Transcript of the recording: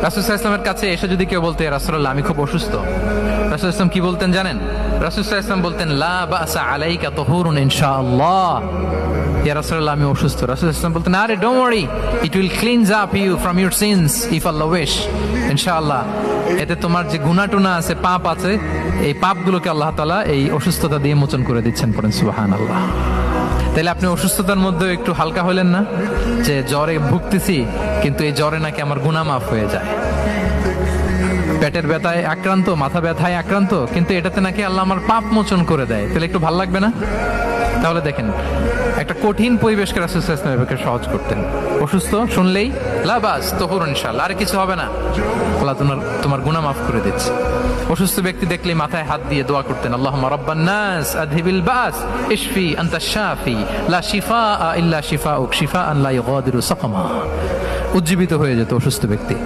রাসূল সাল্লাল্লাহু আলাইহি ওয়াসাল্লামের কাছে এসে যদি কেউ বলতে, ইয়া রাসূলুল্লাহ আমি খুব অসুস্থ, রাসূল সাল্লাল্লাহু আলাইহি ওয়াসাল্লাম কি বলতেন জানেন? রাসূল সাল্লাল্লাহু আলাইহি ওয়াসাল্লাম বলতেন, লা বাসা আলাইকা তুহুরুন ইনশাআল্লাহ। ইয়া রাসূলুল্লাহ আমি অসুস্থ, রাসূল সাল্লাল্লাহু আলাইহি ওয়াসাল্লাম বলতেন, আরে don't worry, it will cleanse up you from your sins if আল্লাহ উইশ, ইনশাআল্লাহ। এতে তোমার যে গুনাহ টুনা আছে, পাপ আছে, এই পাপগুলোকে আল্লাহ তাআলা এই অসুস্থতা দিয়ে মোচন করে দিচ্ছেন। পড়েন সুবহানাল্লাহ। তাহলে আপনি অসুস্থতার মধ্যে একটু হালকা হলেন না, যে জ্বরে ভুগতেছি কিন্তু এই জ্বরে নাকি আমার গুনাহ মাফ হয়ে যায়। পেটের ব্যথায় আক্রান্ত, মাথা ব্যথায় আক্রান্ত, কিন্তু এটাতে নাকি আল্লাহ আমার পাপ মোচন করে দেয়, তাহলে একটু ভালো লাগবে না? তাহলে দেখেন, একটা কঠিন পরিবেশকে রাসূল সাল্লাল্লাহু আলাইহি ওয়াসাল্লাম সহজ করতেন। অসুস্থ শুনলেই লা বাস তুহুরুন ইনশাআল্লাহ, আর কিছু হবে না, আল্লাহ তোমার গুনাহ মাফ করে দিচ্ছে। অসুস্থ ব্যক্তি দেখলেই মাথায় হাত দিয়ে দোয়া করতেন, আল্লাহুম্মা রাব্বান নাস আযহিবিল বাস ইশফি আনতা শাফি লা শিফাআ ইল্লা শিফাউক শিফাআন লা ইউগাদিরু সাকামা। উজ্জীবিত হয়ে যেত অসুস্থ ব্যক্তি।